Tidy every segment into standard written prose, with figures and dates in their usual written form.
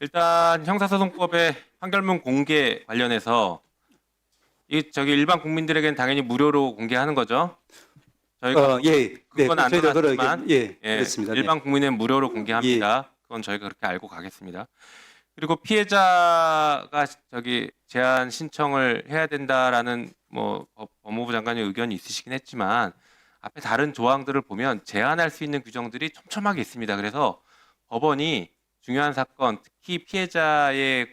일단 형사소송법의 판결문 공개 관련해서 일반 국민들에게는 당연히 무료로 공개하는 거죠. 저희가 예, 네, 그건 안 저희도 나왔지만 그렇습니다. 일반 국민은 무료로 공개합니다. 그건 저희가 그렇게 알고 가겠습니다. 그리고 피해자가 제한 신청을 해야 된다라는 법무부 장관의 의견이 있으시긴 했지만 앞에 다른 조항들을 보면 제한할 수 있는 규정들이 촘촘하게 있습니다. 그래서 법원이 중요한 사건, 특히 피해자의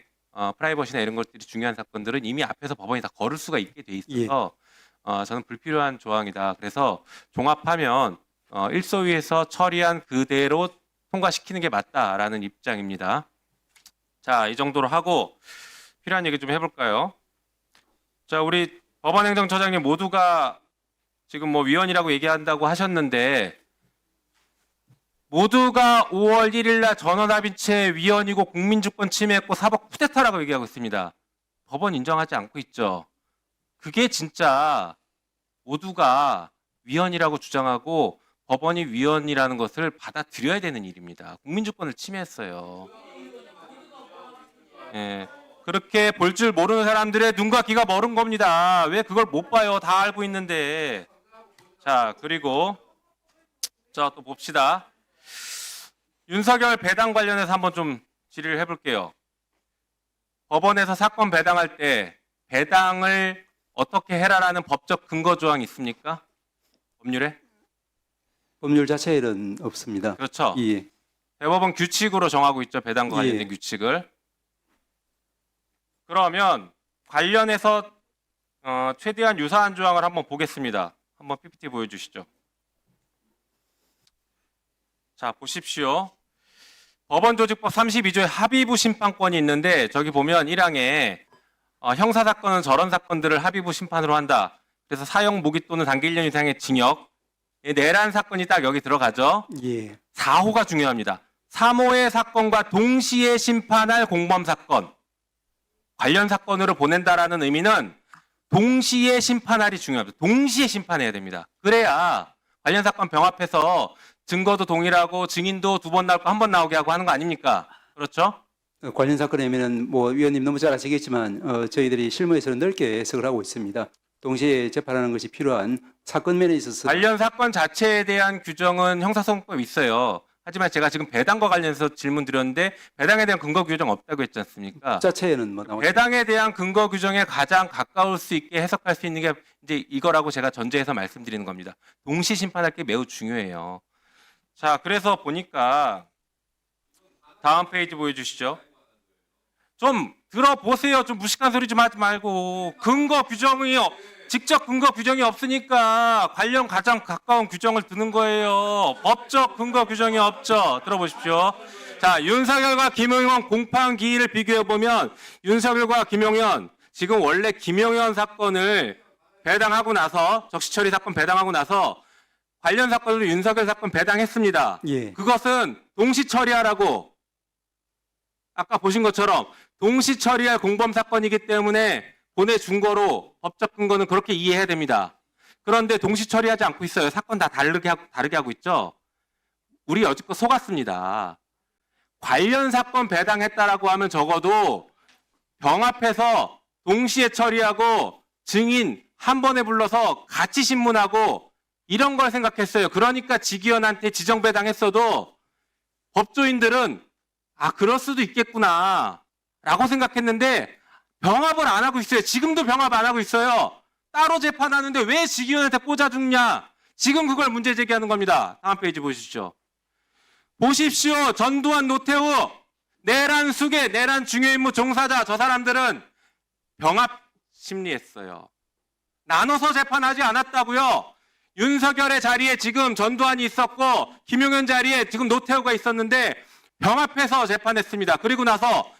프라이버시나 이런 것들이 중요한 사건들은 이미 앞에서 법원이 다 걸을 수가 있게 돼 있어서 저는 불필요한 조항이다. 그래서 종합하면 일소위에서 처리한 그대로 통과시키는 게 맞다라는 입장입니다. 자, 이 정도로 하고 필요한 얘기 좀 해볼까요? 자, 우리 법원행정처장님 모두가 지금 위원이라고 얘기한다고 하셨는데 모두가 5월 1일 날 전원합의체 위원이고 국민주권 침해했고 사법 쿠데타라고 얘기하고 있습니다. 법원 인정하지 않고 있죠. 그게 진짜 모두가 위헌이라고 주장하고 법원이 위헌이라는 것을 받아들여야 되는 일입니다. 국민주권을 침해했어요. 그렇게 볼 줄 모르는 사람들의 눈과 귀가 멀은 겁니다. 왜 그걸 못 봐요? 다 알고 있는데. 자, 그리고 또 봅시다. 윤석열 배당 관련해서 한번 좀 질의를 해볼게요. 법원에서 사건 배당할 때 배당을 어떻게 해라라는 법적 근거 조항이 있습니까? 법률에? 법률 자체에는 없습니다. 그렇죠. 예. 대법원 규칙으로 정하고 있죠. 배당과 관련된 규칙을. 그러면 관련해서 최대한 유사한 조항을 한번 보겠습니다. 한번 PPT 보여주시죠. 자, 보십시오. 법원조직법 32조에 합의부 심판권이 있는데 저기 보면 1항에 형사사건은 저런 사건들을 합의부 심판으로 한다. 그래서 사형 무기 또는 단기 1년 이상의 징역. 내란 사건이 딱 여기 들어가죠. 예. 4호가 중요합니다. 3호의 사건과 동시에 심판할 공범사건. 관련 사건으로 보낸다라는 의미는 동시에 심판할이 중요합니다. 동시에 심판해야 됩니다. 그래야 관련 사건 병합해서 증거도 동일하고 증인도 2번 나올 거 1번 나오게 하고 하는 거 아닙니까? 그렇죠? 관련 사건이면은 위원님 너무 잘 아시겠지만 저희들이 실무에서는 넓게 해석을 하고 있습니다. 동시에 재판하는 것이 필요한 사건 면에 있어서 관련 사건 자체에 대한 규정은 형사소송법에 있어요. 하지만 제가 지금 배당과 관련해서 질문 드렸는데 배당에 대한 근거 규정 없다고 했지 않습니까? 자체에는 나오죠. 배당에 대한 근거 규정에 가장 가까울 수 있게 해석할 수 있는 게 이제 이거라고 제가 전제해서 말씀드리는 겁니다. 동시 심판할 게 매우 중요해요. 자, 그래서 보니까 다음 페이지 보여주시죠. 좀 들어보세요. 좀 무식한 소리 좀 하지 말고 직접 근거 규정이 없으니까 관련 가장 가까운 규정을 드는 거예요. 법적 근거 규정이 없죠. 들어보십시오. 자, 윤석열과 김용현 공판 기일을 비교해 보면 윤석열과 김용현 지금 원래 김용현 사건을 배당하고 나서 적시처리 사건 배당하고 나서 관련 사건으로 윤석열 사건 배당했습니다. 예. 그것은 동시 처리하라고 아까 보신 것처럼 동시 처리할 공범 사건이기 때문에 보내준 거로 법적 근거는 그렇게 이해해야 됩니다. 그런데 동시 처리하지 않고 있어요. 사건 다 다르게 하고 있죠. 우리 여지껏 속았습니다. 관련 사건 배당했다라고 하면 적어도 병합해서 동시에 처리하고 증인 한 번에 불러서 같이 신문하고 이런 걸 생각했어요. 그러니까 지기현한테 지정 배당했어도 법조인들은 그럴 수도 있겠구나 라고 생각했는데 병합을 안 하고 있어요. 지금도 병합 안 하고 있어요. 따로 재판하는데 왜 지기현한테 꽂아 죽냐. 지금 그걸 문제 제기하는 겁니다. 다음 페이지 보시죠. 보십시오. 전두환, 노태우, 내란 수괴, 내란 중요 임무 종사자 저 사람들은 병합 심리했어요. 나눠서 재판하지 않았다고요. 윤석열의 자리에 지금 전두환이 있었고 김용현 자리에 지금 노태우가 있었는데 병합해서 재판했습니다. 그리고 나서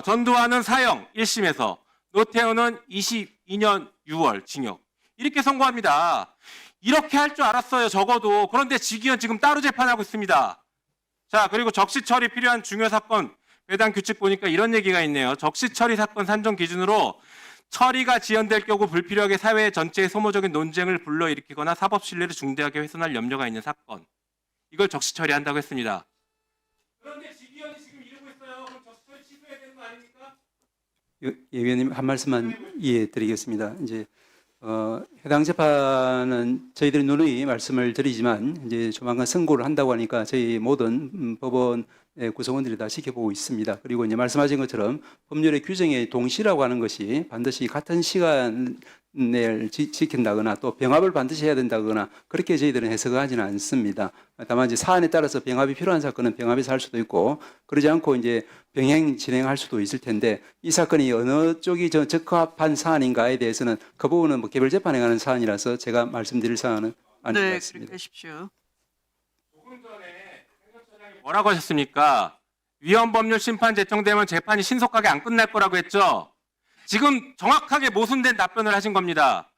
전두환은 사형 1심에서 노태우는 22년 6월 징역 이렇게 선고합니다. 이렇게 할 줄 알았어요. 적어도. 그런데 지기현 지금 따로 재판하고 있습니다. 자, 그리고 적시처리 필요한 중요 사건 배당 규칙 보니까 이런 얘기가 있네요. 적시처리 사건 산정 기준으로 처리가 지연될 경우 불필요하게 사회 전체의 소모적인 논쟁을 불러일으키거나 사법 신뢰를 중대하게 훼손할 염려가 있는 사건. 이걸 적시 처리한다고 했습니다. 그런데 지기현이 지금 이러고 있어요. 위원님 한 말씀만 이해드리겠습니다. 이제 해당 재판은 저희들이 누누이 말씀을 드리지만 이제 조만간 선고를 한다고 하니까 저희 모든 법원의 구성원들이 다 지켜보고 있습니다. 그리고 이제 말씀하신 것처럼 법률의 규정의 동시라고 하는 것이 반드시 같은 시간을 지킨다거나 또 병합을 반드시 해야 된다거나 그렇게 저희들은 해석을 하지는 않습니다. 다만 이제 사안에 따라서 병합이 필요한 사건은 병합에서 할 수도 있고 그러지 않고 이제 병행 진행할 수도 있을 텐데 이 사건이 어느 쪽이 적합한 사안인가에 대해서는 그 부분은 뭐 개별 재판에 관한 사안이라서 제가 말씀드릴 사안은 아닌 것 네, 같습니다. 그렇게 하십시오. 조금 전에 행정처장이 뭐라고 하셨습니까? 위헌법률 심판 제청되면 재판이 신속하게 안 끝날 거라고 했죠. 지금 정확하게 모순된 답변을 하신 겁니다.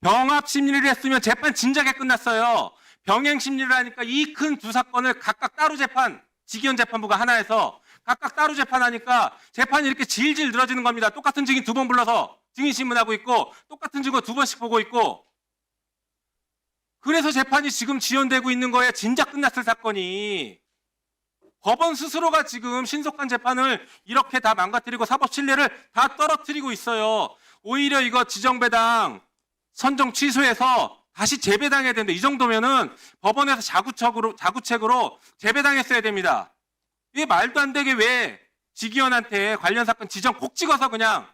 병합 심리를 했으면 재판 진작에 끝났어요. 병행 심리를 하니까 이 큰 두 사건을 각각 따로 재판, 직위원 재판부가 하나에서 각각 따로 재판하니까 재판이 이렇게 질질 늘어지는 겁니다. 똑같은 증인 두 번 불러서 증인 신문하고 있고 똑같은 증거 두 번씩 보고 있고 그래서 재판이 지금 지연되고 있는 거예요. 진작 끝났을 사건이. 법원 스스로가 지금 신속한 재판을 이렇게 다 망가뜨리고 사법 신뢰를 다 떨어뜨리고 있어요. 오히려 이거 지정배당 선정 취소해서 다시 재배당해야 되는데 이 정도면은 법원에서 자구책으로 재배당했어야 됩니다. 이게 말도 안 되게 왜 직위원한테 관련 사건 지정 콕 찍어서 그냥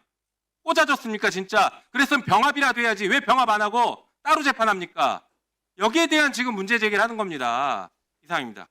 꽂아줬습니까 진짜. 그랬으면 병합이라도 해야지 왜 병합 안 하고 따로 재판합니까? 여기에 대한 지금 문제 제기를 하는 겁니다. 이상입니다.